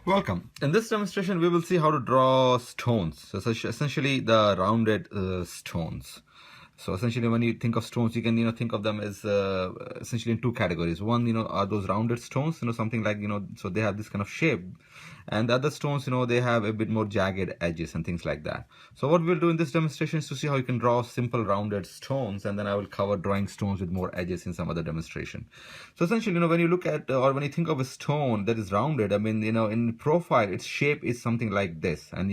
Welcome. In this demonstration, we will see how to draw stones. So essentially, the rounded stones. So essentially, when you think of stones, you can think of them as essentially in two categories. One, are those rounded stones. Something like so they have this kind of shape, and the other stones, they have a bit more jagged edges and things like that. So what we'll do in this demonstration is to see how you can draw simple rounded stones, and then I will cover drawing stones with more edges in some other demonstration. So essentially, when you look at or when you think of a stone that is rounded, I mean, in profile, its shape is something like this, and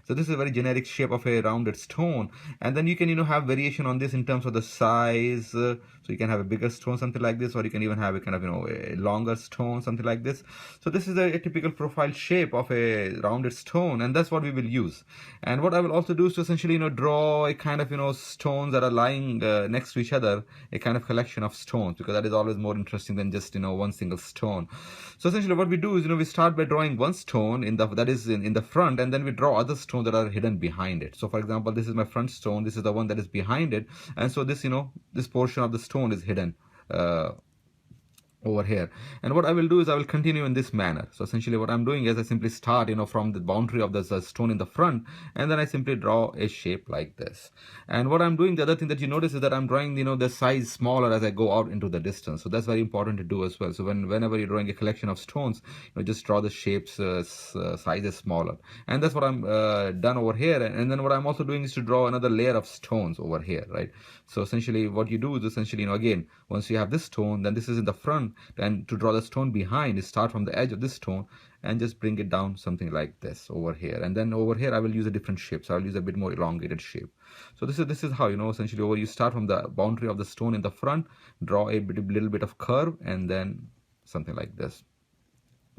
so this is a very generic shape of a rounded stone, and then you can have variation on this in terms of the size. So you can have a bigger stone, something like this, or you can even have a kind of a longer stone, something like this. So this is a typical profile shape of a rounded stone, and that's what we will use. And what I will also do is to essentially draw a kind of stones that are lying next to each other, a kind of collection of stones, because that is always more interesting than just one single stone. So essentially what we do is we start by drawing one stone that is in the front, and then we draw other stones that are hidden behind it. So for example, this is my front stone, this is the one that is behind it, and so this this portion of the stone is hidden over here. And what I will do is I will continue in this manner. So essentially what I'm doing is I simply start from the boundary of the stone in the front, and then I simply draw a shape like this. And what I'm doing, the other thing that you notice is that I'm drawing the size smaller as I go out into the distance. So that's very important to do as well. So whenever you're drawing a collection of stones, just draw the shapes sizes smaller. And that's what I'm done over here. And then what I'm also doing is to draw another layer of stones over here, right? So essentially what you do is essentially again, once you have this stone, then this is in the front, and to draw the stone behind, you start from the edge of this stone and just bring it down something like this over here. And then over here I will use a different shape, so I'll use a bit more elongated shape. So this is how essentially over you start from the boundary of the stone in the front, draw a little bit of curve, and then something like this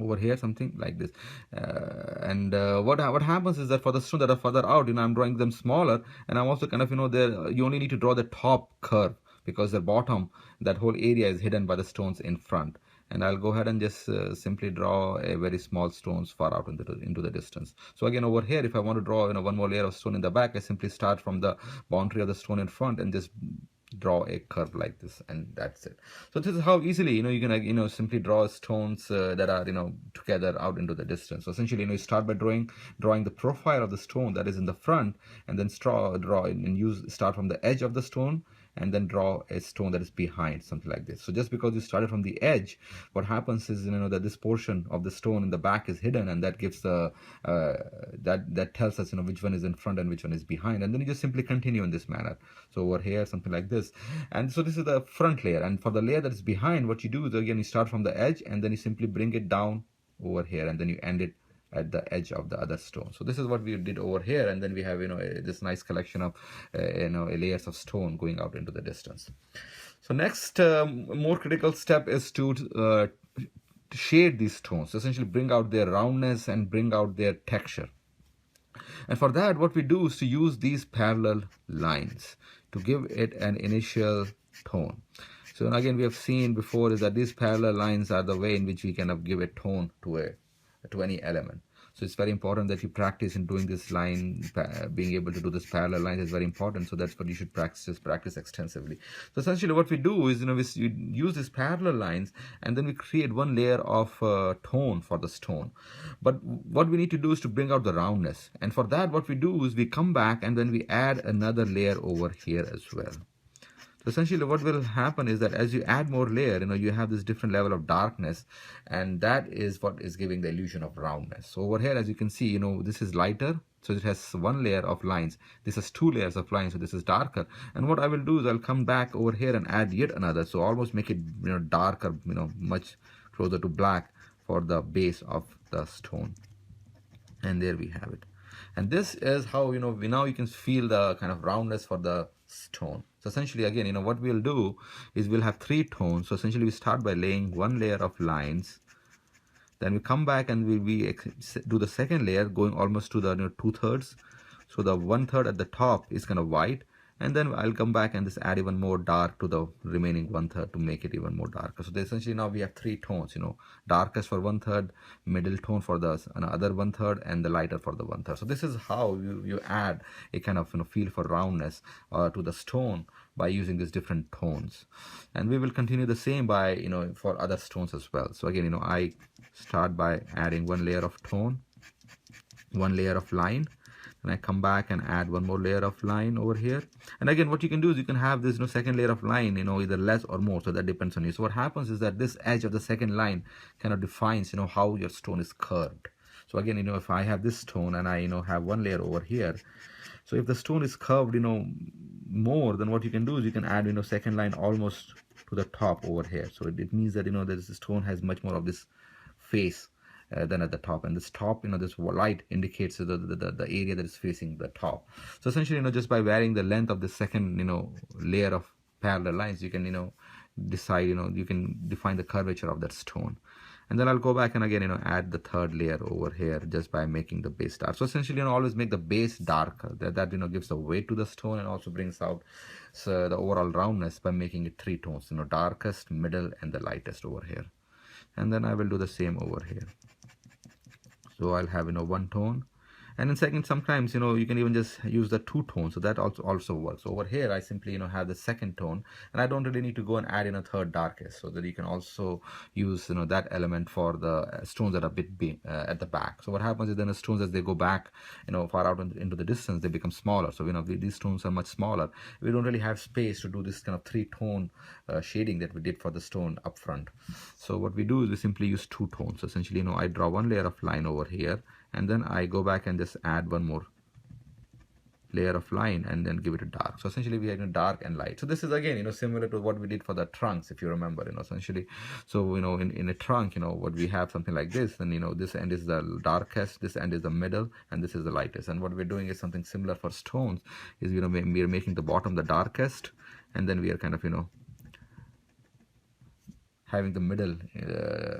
over here, something like this. What happens is that for the stones that are further out, I'm drawing them smaller, and I'm also kind of there you only need to draw the top curve, because the bottom, that whole area, is hidden by the stones in front. And I'll go ahead and just simply draw a very small stones far out into the distance. So again, over here, if I want to draw one more layer of stone in the back, I simply start from the boundary of the stone in front and just draw a curve like this, and that's it. So this is how easily you can simply draw stones that are together out into the distance. So essentially you start by drawing the profile of the stone that is in the front, and then start from the edge of the stone, and then draw a stone that is behind, something like this. So just because you started from the edge, what happens is that this portion of the stone in the back is hidden, and that gives the that tells us which one is in front and which one is behind. And then you just simply continue in this manner. So over here, something like this. And so this is the front layer, and for the layer that is behind, what you do is again you start from the edge, and then you simply bring it down over here, and then you end it at the edge of the other stone. So this is what we did over here, and then we have this nice collection of layers of stone going out into the distance. So next more critical step is to shade these stones, so essentially bring out their roundness and bring out their texture. And for that, what we do is to use these parallel lines to give it an initial tone. So again, we have seen before is that these parallel lines are the way in which we can give a tone to any element. So it's very important that you practice in doing this line, being able to do this parallel lines is very important. So that's what you should practice extensively. So essentially what we do is, we use these parallel lines, and then we create one layer of tone for the stone. But what we need to do is to bring out the roundness. And for that, what we do is we come back and then we add another layer over here as well. So essentially what will happen is that as you add more layer, you have this different level of darkness, and that is what is giving the illusion of roundness. So over here, as you can see, this is lighter, so it has one layer of lines. This has two layers of lines, so this is darker. And what I will do is I'll come back over here and add yet another, so almost make it darker, much closer to black for the base of the stone. And there we have it. And this is how now you can feel the kind of roundness for the stone. So essentially again, what we'll do is we'll have three tones. So essentially we start by laying one layer of lines, then we come back and we do the second layer, going almost to the 2/3. So the 1/3 at the top is kind of white, and then I'll come back and just add even more dark to the remaining 1/3 to make it even more darker. So essentially now we have three tones, darkest for 1/3, middle tone for the other 1/3, and the lighter for the 1/3. So this is how you add a kind of feel for roundness to the stone by using these different tones. And we will continue the same by, for other stones as well. So again, I start by adding one layer of tone, one layer of line, and I come back and add one more layer of line over here. And again, what you can do is you can have this second layer of line, either less or more, so that depends on you. So what happens is that this edge of the second line kind of defines how your stone is curved. So again, if I have this stone and I have one layer over here, so if the stone is curved more, then what you can do is you can add second line almost to the top over here. So it means that this stone has much more of this face than at the top, and this top, this light indicates the area that is facing the top. So essentially, just by varying the length of the second layer of parallel lines, you can decide, you can define the curvature of that stone. And then I'll go back and again add the third layer over here just by making the base dark. So essentially, always make the base darker. That gives the weight to the stone and also brings out the overall roundness by making it three tones, darkest, middle, and the lightest over here. And then I will do the same over here. So I'll have one tone, and in second, sometimes you can even just use the two tones, so that also works. Over here I simply have the second tone, and I don't really need to go and add in a third darkest, so that you can also use that element for the stones that are a bit at the back. So what happens is then the stones, as they go back far out into the distance, they become smaller. So these stones are much smaller. We don't really have space to do this kind of three-tone shading that we did for the stone up front. So what we do is we simply use two tones. So essentially, I draw one layer of line over here, and then I go back and just add one more layer of line and then give it a dark. So essentially we have dark and light. So this is again similar to what we did for the trunks, if you remember, essentially. So in a trunk, what we have something like this, then this end is the darkest, this end is the middle, and this is the lightest. And what we're doing is something similar for stones, is we are making the bottom the darkest, and then we are kind of having the middle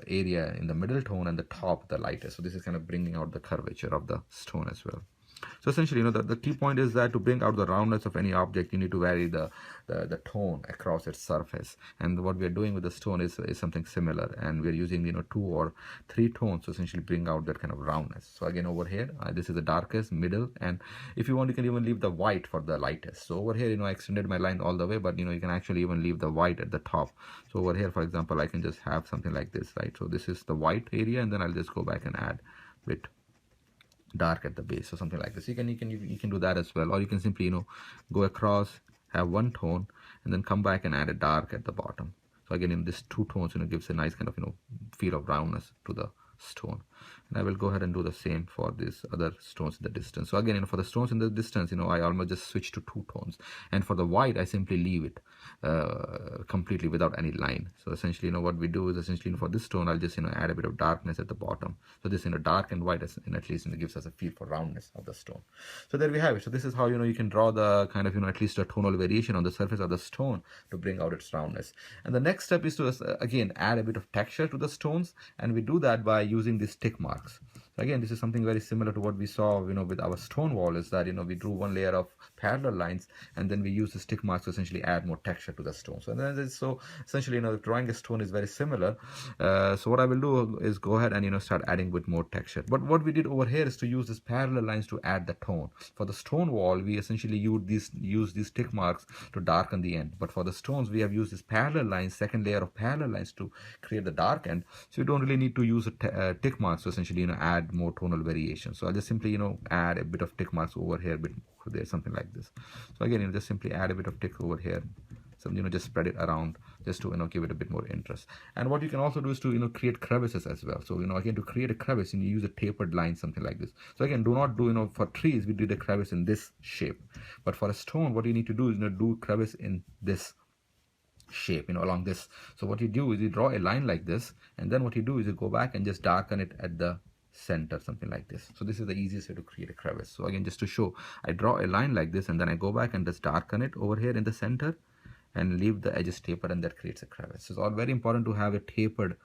area in the middle tone and the top the lightest. So this is kind of bringing out the curvature of the stone as well. So essentially, the key point is that to bring out the roundness of any object, you need to vary the tone across its surface. And what we are doing with the stone is something similar, and we're using two or three tones to essentially bring out that kind of roundness. So again, over here, this is the darkest, middle, and if you want, you can even leave the white for the lightest. So over here, I extended my line all the way, but you can actually even leave the white at the top. So over here, for example, I can just have something like this, right? So this is the white area, and then I'll just go back and add it dark at the base or something like this. You can do that as well, or you can simply go across, have one tone, and then come back and add a dark at the bottom. So again, this two tones gives a nice kind of feel of roundness to the stone. And I will go ahead and do the same for these other stones in the distance. So again, for the stones in the distance, I almost just switch to two tones, and for the white I simply leave it completely without any line. So essentially, what we do is essentially for this stone, I'll just add a bit of darkness at the bottom. So this dark and white, at least gives us a feel for roundness of the stone. So there we have it. So this is how you can draw the kind of at least a tonal variation on the surface of the stone to bring out its roundness. And the next step is to again add a bit of texture to the stones, and we do that by using these tick marks. So again, this is something very similar to what we saw with our stone wall, is that we drew one layer of parallel lines, and then we use the tick marks to essentially add more texture to the stone. So essentially drawing a stone is very similar. So what I will do is go ahead and start adding with more texture. But what we did over here is to use these parallel lines to add the tone. For the stone wall, we essentially use these tick marks to darken the end, but for the stones we have used this parallel lines, second layer of parallel lines, to create the dark end. So you don't really need to use a tick marks to essentially add more tonal variation. So I'll just simply add a bit of tick marks over here, a bit over there, something like this. So again, just simply add a bit of tick over here. So just spread it around just to give it a bit more interest. And what you can also do is to create crevices as well. So again, to create a crevice, you use a tapered line, something like this. So again, do not do for trees we did a crevice in this shape, but for a stone, what you need to do is do crevice in this shape, along this. So what you do is you draw a line like this, and then what you do is you go back and just darken it at the center, something like this. So this is the easiest way to create a crevice. So again, just to show, I draw a line like this, and then I go back and just darken it over here in the center and leave the edges tapered, and that creates a crevice. So it's all very important to have a tapered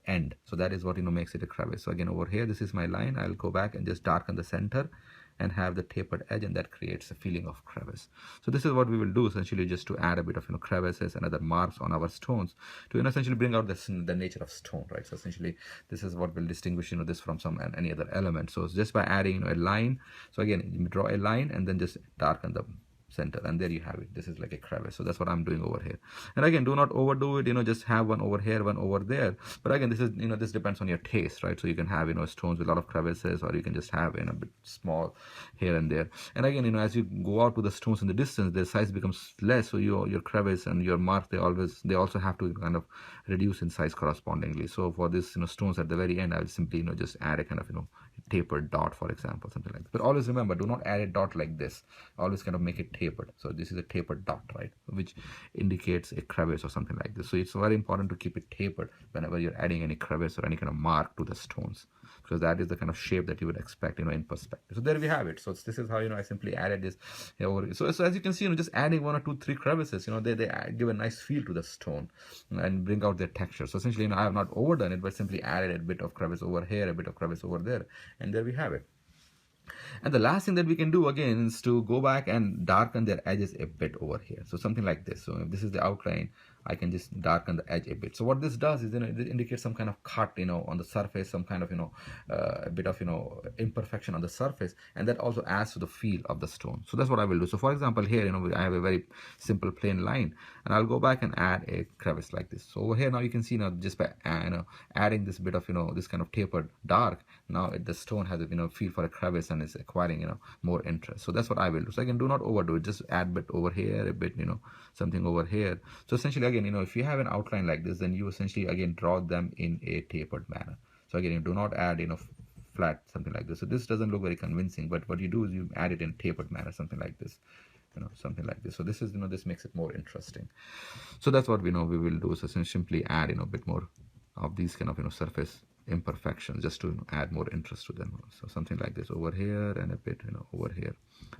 end. So that is what makes it a crevice. So again, over here, this is my line. I'll go back and just darken the center and have the tapered edge, and that creates a feeling of crevice. So this is what we will do essentially, just to add a bit of crevices and other marks on our stones to essentially bring out the nature of stone, right? So essentially, this is what will distinguish this from any other element. So it's just by adding a line. So again, you draw a line and then just darken the center, and there you have it. This is like a crevice. So that's what I'm doing over here. And again, do not overdo it, just have one over here, one over there. But again, this is, this depends on your taste, right? So you can have, stones with a lot of crevices, or you can just have, a bit small here and there. And again, as you go out to the stones in the distance, their size becomes less. So your crevice and your mark, they also have to kind of reduce in size correspondingly. So for this, stones at the very end, I will simply, just add a kind of, tapered dot, for example, something like that. But always remember, do not add a dot like this. Always kind of make it tapered. So this is a tapered dot, right, which indicates a crevice or something like this. So it's very important to keep it tapered whenever you're adding any crevice or any kind of mark to the stones, because that is the kind of shape that you would expect, in perspective. So there we have it. So this is how, I simply added this over. So as you can see, just adding 1 or 2, 3 crevices, they give a nice feel to the stone and bring out their texture. So essentially, I have not overdone it, but simply added a bit of crevice over here, a bit of crevice over there, and there we have it. And the last thing that we can do again is to go back and darken their edges a bit over here. So something like this. So if this is the outline, I can just darken the edge a bit. So what this does is, it indicates some kind of cut, on the surface, some kind of, a bit of, imperfection on the surface, and that also adds to the feel of the stone. So that's what I will do. So for example, here, I have a very simple plain line, and I'll go back and add a crevice like this. So over here now you can see, just by adding this bit of, this kind of tapered dark, now the stone has a, feel for a crevice and is acquiring, more interest. So that's what I will do. So again, do not overdo it. Just add a bit over here, a bit, something over here. So essentially, again, if you have an outline like this, then you essentially again draw them in a tapered manner. So again, you do not add, flat, something like this. So this doesn't look very convincing, but what you do is you add it in tapered manner, something like this. Something like this. So this is, this makes it more interesting. So that's what we will do. So simply add, a bit more of these kind of, surface imperfections, just to add more interest to them. So something like this over here, and a bit, over here.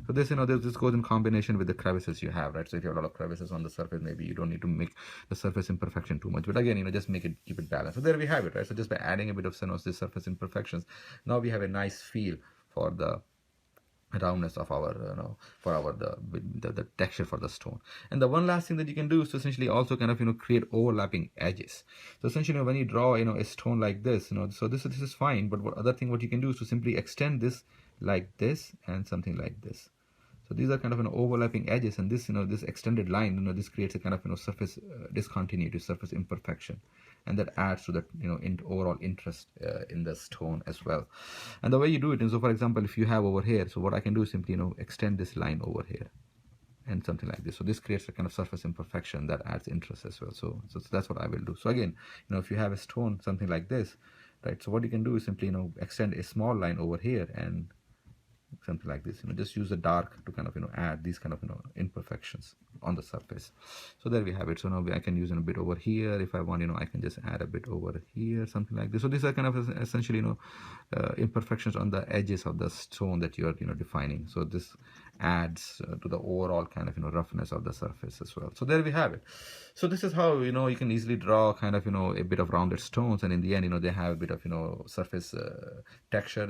So this, this goes in combination with the crevices you have, right? So if you have a lot of crevices on the surface, maybe you don't need to make the surface imperfection too much. But again, just keep it balanced. So there we have it, right? So just by adding a bit of, this surface imperfections, now we have a nice feel for the roundness of our the texture for the stone. And the one last thing that you can do is to essentially also kind of create overlapping edges. So essentially, when you draw a stone like this, so this is fine, but what you can do is to simply extend this like this and something like this. So these are kind of overlapping edges, and this this extended line, this creates a kind of surface discontinuity, surface imperfection, and that adds to the overall interest in the stone as well. And the way you do it is, so for example, if you have over here, so what I can do is simply extend this line over here and something like this. So this creates a kind of surface imperfection that adds interest as well. So that's what I will do. So again, if you have a stone something like this, right, so what you can do is simply extend a small line over here and something like this, just use the dark to kind of add these kind of imperfections on the surface. So there we have it. So now I can use a bit over here. If I want, I can just add a bit over here, something like this. So these are kind of essentially imperfections on the edges of the stone that you are defining. So this adds to the overall kind of roughness of the surface as well. So there we have it. So this is how you can easily draw kind of a bit of rounded stones, and in the end they have a bit of surface texture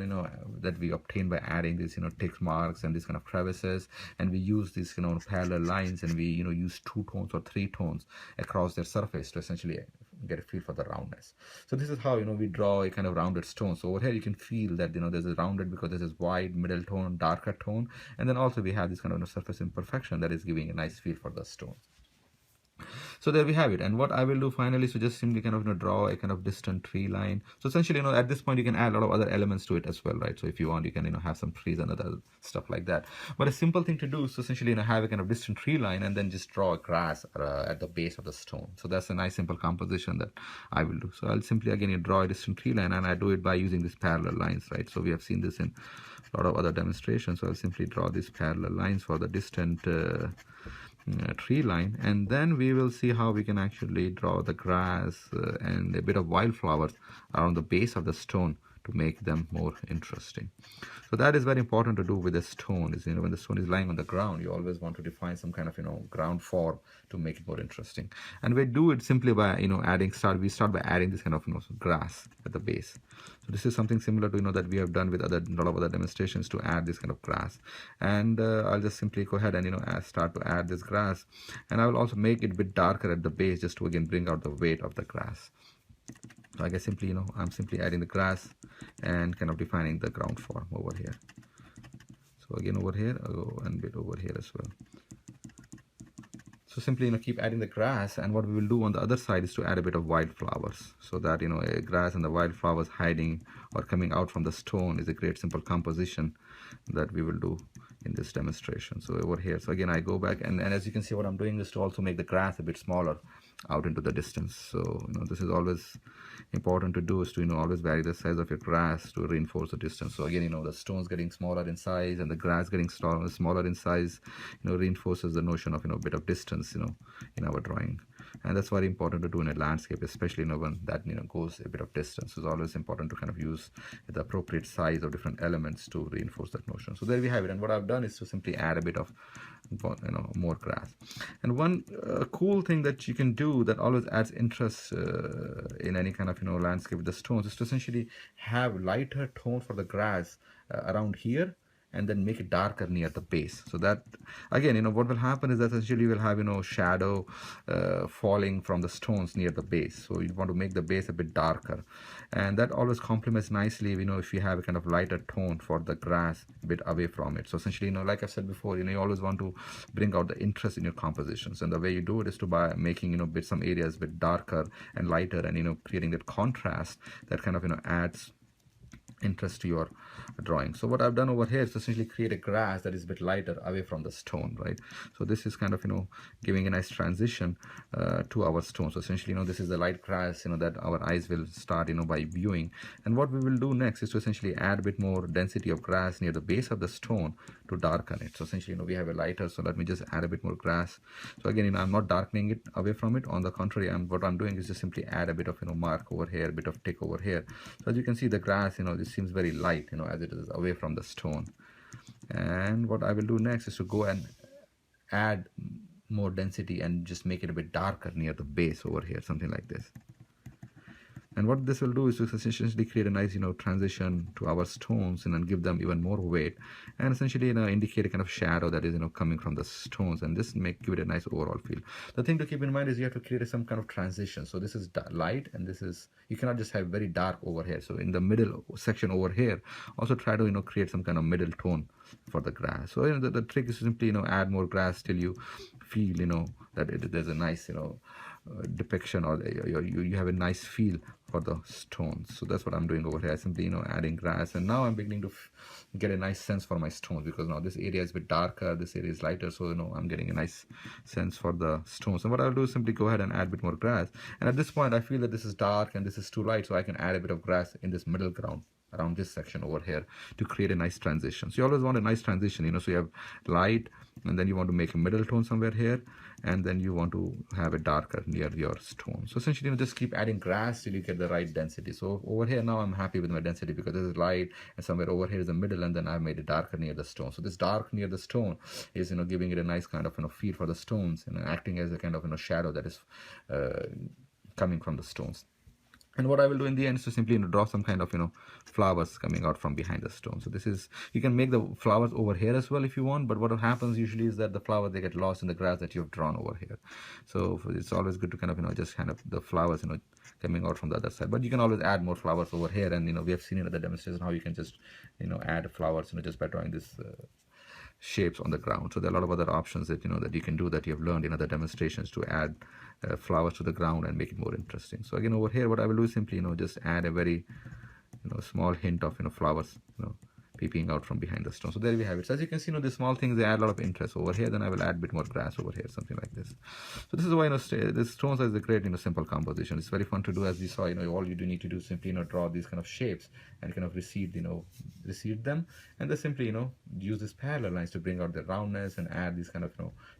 that we obtain by adding these tick marks and these kind of crevices, and we use these parallel lines, and we use 2 tones or 3 tones across their surface to essentially get a feel for the roundness. So this is how we draw a kind of rounded stone. So over here you can feel that there's a rounded because there's this wide middle tone, darker tone, and then also we have this kind of surface imperfection that is giving a nice feel for the stone. So there we have it. And what I will do finally, so just simply kind of draw a kind of distant tree line. So essentially, at this point you can add a lot of other elements to it as well, right? So if you want, you can have some trees and other stuff like that. But a simple thing to do is to essentially have a kind of distant tree line and then just draw a grass at the base of the stone. So that's a nice simple composition that I will do. So I'll simply again draw a distant tree line, and I do it by using these parallel lines, right? So we have seen this in a lot of other demonstrations. So I'll simply draw these parallel lines for the distant tree line, and then we will see how we can actually draw the grass and a bit of wildflowers around the base of the stone to make them more interesting. So that is very important to do with a stone, is when the stone is lying on the ground, you always want to define some kind of ground form to make it more interesting. And we do it simply by we start by adding this kind of grass at the base. So this is something similar to that we have done with a lot of other demonstrations to add this kind of grass. And I'll just simply go ahead and start to add this grass, and I will also make it a bit darker at the base, just to again bring out the weight of the grass. So I guess simply, I'm simply adding the grass and kind of defining the ground form over here. So So again over here, I'll go and bit over here as well. So simply, keep adding the grass, and what we will do on the other side is to add a bit of wildflowers, so that, a grass and the wildflowers hiding or coming out from the stone is a great simple composition that we will do in this demonstration. So over here, so again, I go back, and as you can see, what I'm doing is to also make the grass a bit smaller out into the distance. So, this is always important to do, is to, always vary the size of your grass to reinforce the distance. So again, the stones getting smaller in size and the grass getting smaller in size, reinforces the notion of, a bit of distance, in our drawing. And that's very important to do in a landscape, especially, when that, goes a bit of distance. So it's always important to kind of use the appropriate size of different elements to reinforce that notion. So there we have it. And what I've done is to simply add a bit of, more grass. And one cool thing that you can do that always adds interest in any kind of, landscape with the stones is to essentially have lighter tone for the grass around here, and then make it darker near the base. So that, again, what will happen is that essentially you will have, shadow falling from the stones near the base. So you want to make the base a bit darker, and that always complements nicely, if you have a kind of lighter tone for the grass a bit away from it. So essentially, like I said before, you always want to bring out the interest in your compositions, and the way you do it is to by making, some areas a bit darker and lighter, and creating that contrast that kind of adds interest to your drawing. So what I've done over here is essentially create a grass that is a bit lighter away from the stone, right? So this is kind of, giving a nice transition to our stone. So essentially, this is the light grass, that our eyes will start, by viewing. And what we will do next is to essentially add a bit more density of grass near the base of the stone to darken it. So essentially, we have a lighter, so let me just add a bit more grass. So again, I'm not darkening it away from it. On the contrary, what I'm doing is just simply add a bit of, mark over here, a bit of tick over here. So as you can see, the grass, this seems very light, as it is away from the stone. And what I will do next is to go and add more density and just make it a bit darker near the base over here, something like this. And what this will do is to essentially create a nice, transition to our stones, and give them even more weight, and essentially, indicate a kind of shadow that is, coming from the stones, and this give it a nice overall feel. The thing to keep in mind is you have to create some kind of transition. So this is light, and this is, you cannot just have very dark over here. So in the middle section over here, also try to, create some kind of middle tone for the grass. So, the trick is to simply, add more grass till you feel, that there's a nice, depiction, or you have a nice feel for the stones. So that's what I'm doing over here. Simply, adding grass, and now I'm beginning to get a nice sense for my stones, because now this area is a bit darker, this area is lighter, so I'm getting a nice sense for the stones. And what I'll do is simply go ahead and add a bit more grass. And at this point, I feel that this is dark and this is too light, so I can add a bit of grass in this middle ground around this section over here to create a nice transition. So you always want a nice transition, so you have light, and then you want to make a middle tone somewhere here, and then you want to have a darker near your stone. So essentially, just keep adding grass till you get the right density. So over here now I'm happy with my density, because this is light, and somewhere over here is the middle, and then I've made it darker near the stone. So this dark near the stone is, giving it a nice kind of, feel for the stones, and acting as a kind of, shadow that is coming from the stones. And what I will do in the end is to simply draw some kind of flowers coming out from behind the stone. So this is, you can make the flowers over here as well if you want, but what happens usually is that the flowers, they get lost in the grass that you've drawn over here. So it's always good to kind of just kind of the flowers coming out from the other side. But you can always add more flowers over here, and we have seen in the demonstration how you can just add flowers just by drawing this shapes on the ground. So there are a lot of other options that that you can do, that you have learned in other demonstrations, to add flowers to the ground and make it more interesting. So again, over here, what I will do is simply just add a very small hint of flowers peeping out from behind the stone. So there we have it. So as you can see, these small things, they add a lot of interest over here. Then I will add a bit more grass over here, something like this. So this is why this stone size is a great simple composition. It's very fun to do. As we saw, all you do need to do is simply draw these kind of shapes and kind of recede them, and then simply use these parallel lines to bring out the roundness, and add these kind of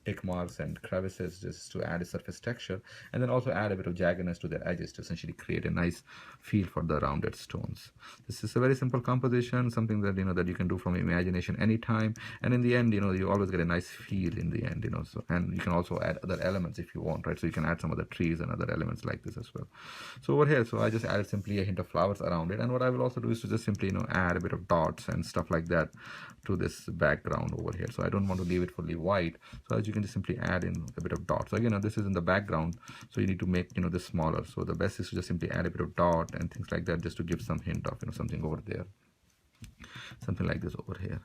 tick marks and crevices just to add a surface texture, and then also add a bit of jaggedness to their edges to essentially create a nice feel for the rounded stones. This is a very simple composition, something that that you can do from imagination anytime, and in the end, you always get a nice feel in the end, so, and you can also add other elements if you want, right? So you can add some other trees and other elements like this as well. So over here, so I just added simply a hint of flowers around it, and what I will also do is to just simply add a bit of dots and stuff like that to this background over here. So I don't want to leave it fully white, so as you can just simply add in a bit of dots. So again, this is in the background, so you need to make this smaller. So the best is to just simply add a bit of dot and things like that, just to give some hint of something over there, something like this over here.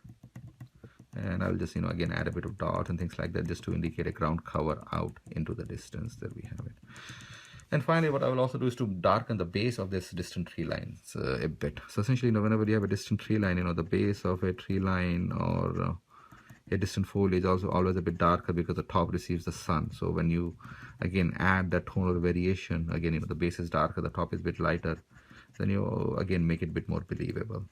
And I'll just, again add a bit of dot and things like that just to indicate a ground cover out into the distance. There we have it. And finally, what I will also do is to darken the base of this distant tree lines a bit. So essentially, whenever you have a distant tree line, the base of a tree line or a distant foliage also always a bit darker because the top receives the sun. So when you again add that tonal variation, again, the base is darker, the top is a bit lighter, then you again make it a bit more believable.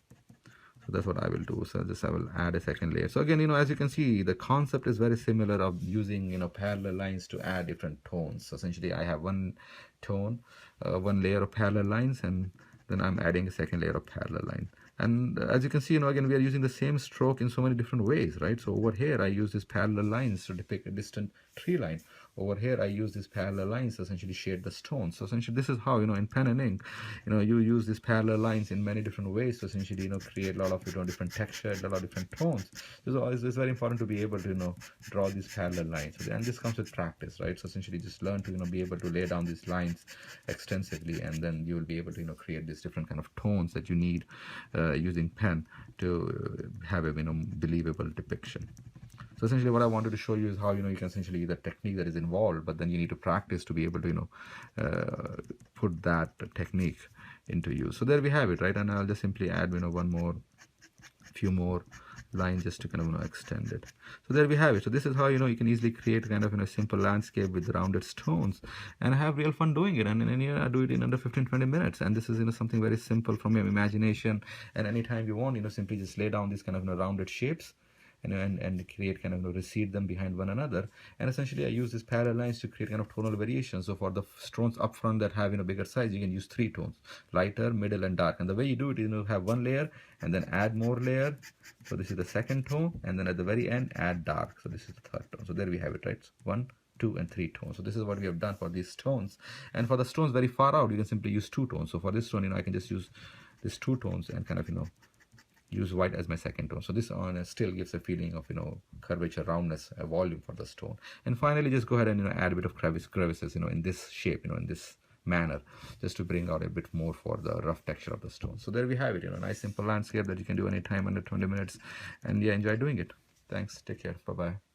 So that's what I will do. So I will add a second layer. So again, as you can see, the concept is very similar of using, parallel lines to add different tones. So essentially I have one tone, one layer of parallel lines, and then I'm adding a second layer of parallel line. And as you can see, again, we are using the same stroke in so many different ways, right? So over here, I use these parallel lines to depict a distant tree line. Over here, I use these parallel lines to essentially shade the stones. So essentially, this is how, in pen and ink, you use these parallel lines in many different ways to essentially, create a lot of, different textures, a lot of different tones. So it's very important to be able to, draw these parallel lines. And this comes with practice, right? So essentially, just learn to, be able to lay down these lines extensively, and then you will be able to, create these different kind of tones that you need using pen to have a, believable depiction. So essentially what I wanted to show you is how, you can essentially the technique that is involved, but then you need to practice to be able to, put that technique into use. So there we have it, right? And I'll just simply add, few more lines just to kind of, extend it. So there we have it. So this is how, you can easily create kind of, a simple landscape with rounded stones and have real fun doing it. And then, do it in under 15-20 minutes. And this is, something very simple from your imagination. And anytime you want, simply just lay down these kind of, rounded shapes and create kind of, recede them behind one another. And essentially I use these parallel lines to create kind of tonal variations. So for the stones up front that have, bigger size, you can use 3 tones: lighter, middle, and dark. And the way you do it is, have one layer and then add more layer. So this is the second tone, and then at the very end add dark. So this is the third tone. So there we have it, right? So 1, 2, and 3 tones. So this is what we have done for these stones. And for the stones very far out, you can simply use 2 tones. So for this stone, I can just use these 2 tones and kind of, use white as my second tone. So this on still gives a feeling of, curvature, roundness, volume for the stone. And finally, just go ahead and, add a bit of crevices, in this shape, in this manner, just to bring out a bit more for the rough texture of the stone. So there we have it, a nice simple landscape that you can do anytime under 20 minutes. And yeah, enjoy doing it. Thanks. Take care. Bye-bye.